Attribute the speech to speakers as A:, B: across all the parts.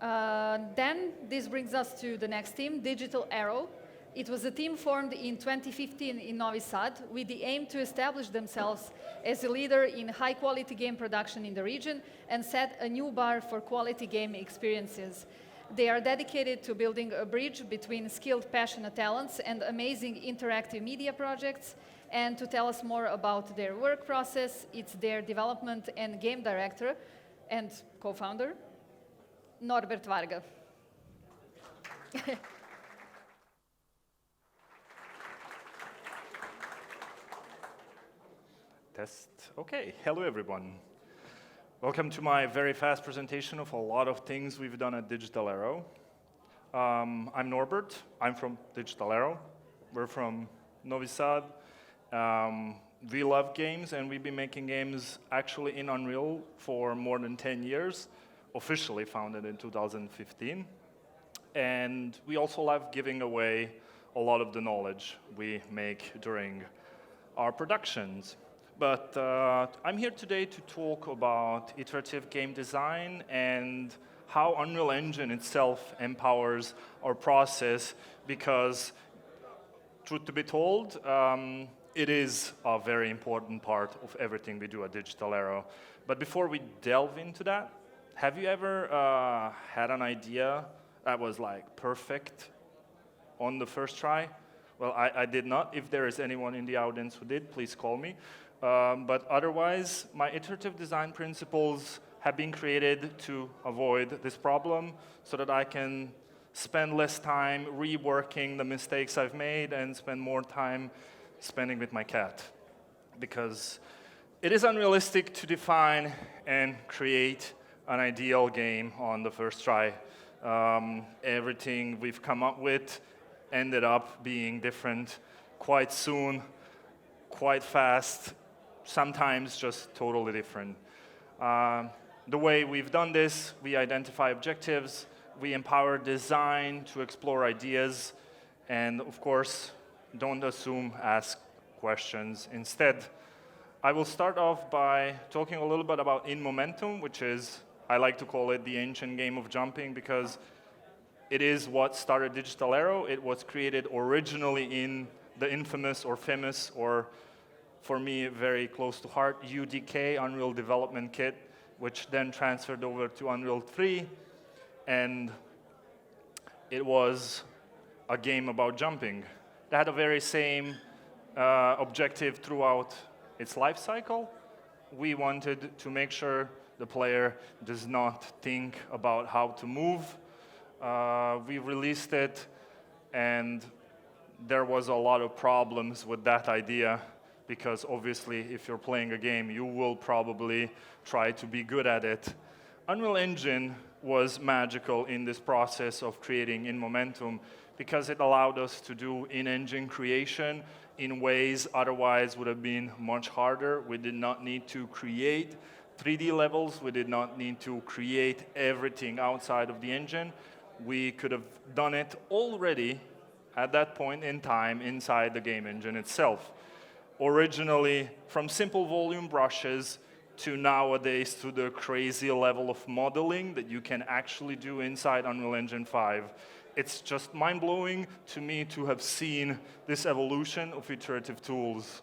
A: Then this brings us to the next team, Digital Arrow. It was a team formed in 2015 in Novi Sad with the aim to establish themselves as a leader in high-quality game production in the region and set a new bar for quality game experiences. They are dedicated to building a bridge between skilled, passionate talents and amazing interactive media projects. And to tell us more about their work process, it's their development and game director and co-founder, Norbert Varga.
B: Test. Okay, hello everyone. Welcome to my very fast presentation of a lot of things we've done at Digital Arrow. I'm Norbert, I'm from Digital Arrow. We're from Novi Sad. We love games and we've been making games actually in Unreal for more than 10 years, officially founded in 2015. And we also love giving away a lot of the knowledge we make during our productions. But I'm here today to talk about iterative game design and how Unreal Engine itself empowers our process because, truth to be told, it is a very important part of everything we do at Digital Arrow. But before we delve into that, have you ever had an idea that was like perfect on the first try? Well, I did not. If there is anyone in the audience who did, please call me. But otherwise, my iterative design principles have been created to avoid this problem so that I can spend less time reworking the mistakes I've made and spend more time spending with my cat. Because it is unrealistic to define and create an ideal game on the first try. Everything we've come up with ended up being different quite soon, quite fast, sometimes just totally different. The way we've done this, we identify objectives, we empower design to explore ideas, and of course, don't assume, ask questions instead. I will start off by talking a little bit about In Momentum, which is, I like to call it the ancient game of jumping because it is what started Digital Arrow. It was created originally in the infamous or famous, or for me, very close to heart, UDK, Unreal Development Kit, which then transferred over to Unreal 3. And it was a game about jumping. It had the very same objective throughout its life cycle. We wanted to make sure the player does not think about how to move. We released it, and there was a lot of problems with that idea because obviously if you're playing a game, you will probably try to be good at it. Unreal Engine was magical in this process of creating In Momentum because it allowed us to do in-engine creation in ways otherwise would have been much harder. We did not need to create 3D levels. We did not need to create everything outside of the engine. We could have done it already at that point in time inside the game engine itself. Originally, from simple volume brushes to nowadays to the crazy level of modeling that you can actually do inside Unreal Engine 5. It's just mind-blowing to me to have seen this evolution of iterative tools.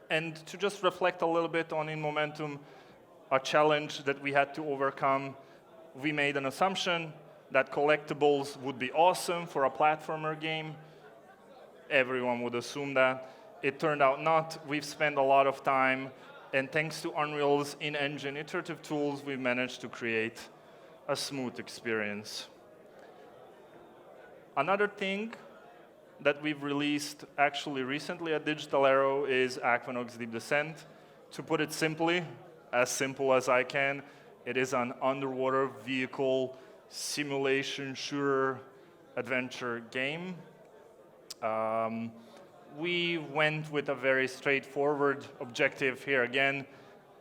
B: And to just reflect a little bit on In Momentum, a challenge that we had to overcome, we made an assumption that collectibles would be awesome for a platformer game. Everyone would assume that. It turned out not. We've spent a lot of time, and thanks to Unreal's in-engine iterative tools, we've managed to create a smooth experience. Another thing that we've released actually recently at Digital Arrow is Equinox Deep Descent. To put it simply, as simple as I can, it is an underwater vehicle simulation shooter adventure game. We went with a very straightforward objective here again,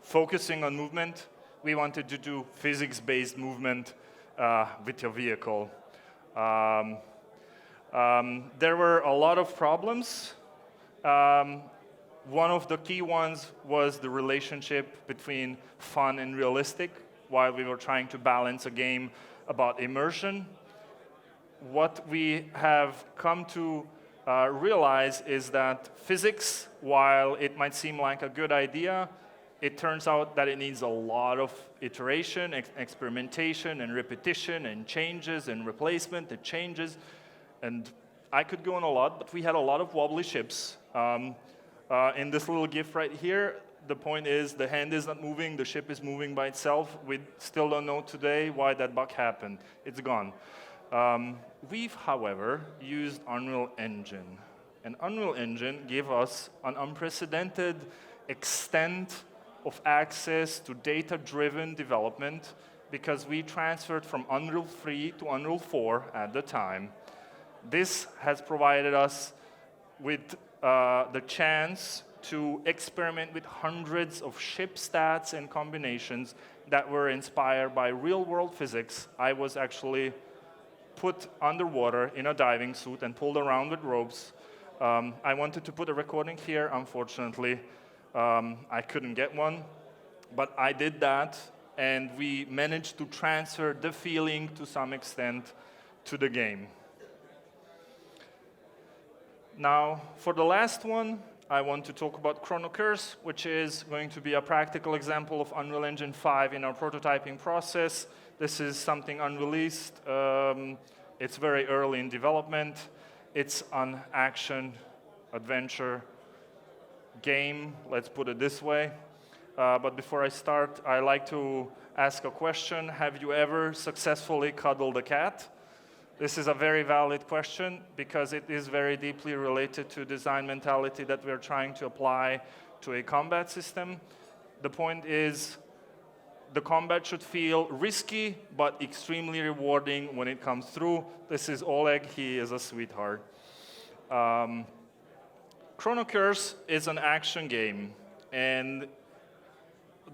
B: focusing on movement. We wanted to do physics-based movement with your vehicle. There were a lot of problems. One of the key ones was the relationship between fun and realistic while we were trying to balance a game about immersion. What we have come to realize is that physics, while it might seem like a good idea, it turns out that it needs a lot of iteration, experimentation, and repetition, and changes, and replacement, and changes. And I could go on a lot, but we had a lot of wobbly ships. In this little GIF right here, the point is the hand is not moving, the ship is moving by itself. We still don't know today why that bug happened. It's gone. We've, however, used Unreal Engine. And Unreal Engine gave us an unprecedented extent of access to data-driven development because we transferred from Unreal 3 to Unreal 4 at the time. This has provided us with the chance to experiment with hundreds of ship stats and combinations that were inspired by real-world physics. I was actually put underwater in a diving suit and pulled around with ropes. I wanted to put a recording here. Unfortunately, I couldn't get one. But I did that, and we managed to transfer the feeling to some extent to the game. Now, for the last one, I want to talk about Chrono Curse, which is going to be a practical example of Unreal Engine 5 in our prototyping process. This is something unreleased. It's very early in development. It's an action-adventure game, let's put it this way. But before I start, I like to ask a question. Have you ever successfully cuddled a cat? This is a very valid question because it is very deeply related to design mentality that we're trying to apply to a combat system. The point is, the combat should feel risky, but extremely rewarding when it comes through. This is Oleg, he is a sweetheart. Chrono Curse is an action game, and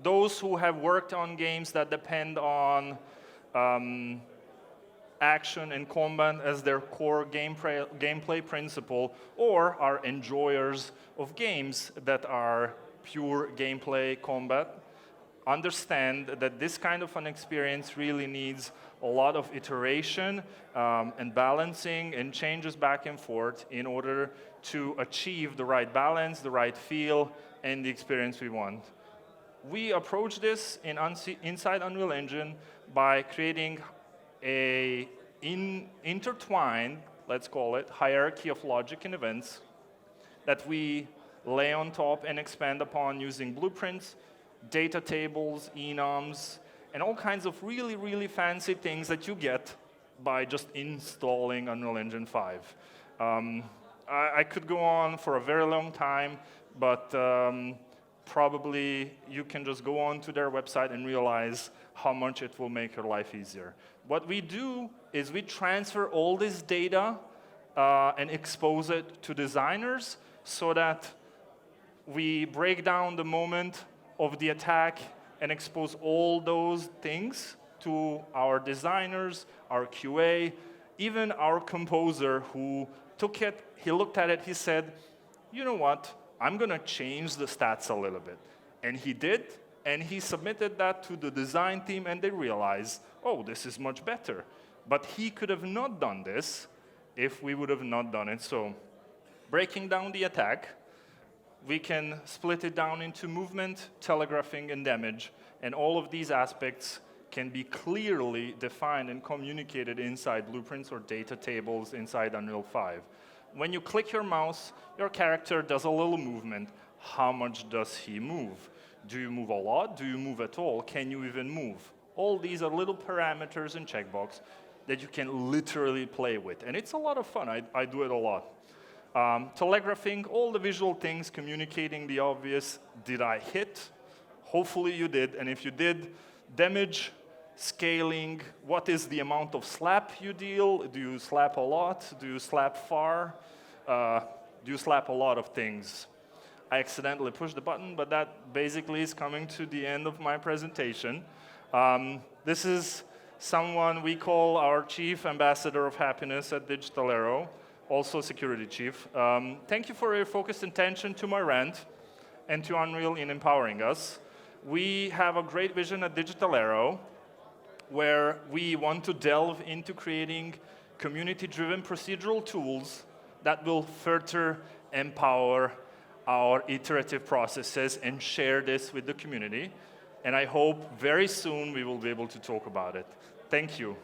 B: those who have worked on games that depend on action and combat as their core gameplay principle, or are enjoyers of games that are pure gameplay combat, understand that this kind of an experience really needs a lot of iteration and balancing and changes back and forth in order to achieve the right balance, the right feel, and the experience we want. We approach this inside Unreal Engine by creating a intertwined, let's call it, hierarchy of logic and events that we lay on top and expand upon using blueprints, data tables, enums, and all kinds of really, really fancy things that you get by just installing Unreal Engine 5. I could go on for a very long time, but probably you can just go on to their website and realize how much it will make your life easier. What we do is we transfer all this data and expose it to designers so that we break down the moment of the attack and expose all those things to our designers, our QA, even our composer who took it, he looked at it, he said, you know what, I'm going to change the stats a little bit. And he did, and he submitted that to the design team, and they realized, oh, this is much better. But he could have not done this if we would have not done it. So breaking down the attack, we can split it down into movement, telegraphing, and damage. And all of these aspects can be clearly defined and communicated inside blueprints or data tables inside Unreal 5. When you click your mouse, your character does a little movement. How much does he move? Do you move a lot? Do you move at all? Can you even move? All these are little parameters and checkbox that you can literally play with. And it's a lot of fun. I do it a lot. Telegraphing, all the visual things, communicating the obvious. Did I hit? Hopefully you did. And if you did, damage, scaling, what is the amount of slap you deal? Do you slap a lot? Do you slap far? Do you slap a lot of things? I accidentally pushed the button, but that basically is coming to the end of my presentation. This is someone we call our Chief Ambassador of Happiness at Digital Arrow, also Security Chief. Thank you for your focused attention to my rant and to Unreal in empowering us. We have a great vision at Digital Arrow. where we want to delve into creating community-driven procedural tools that will further empower our iterative processes and share this with the community. And I hope very soon we will be able to talk about it. Thank you.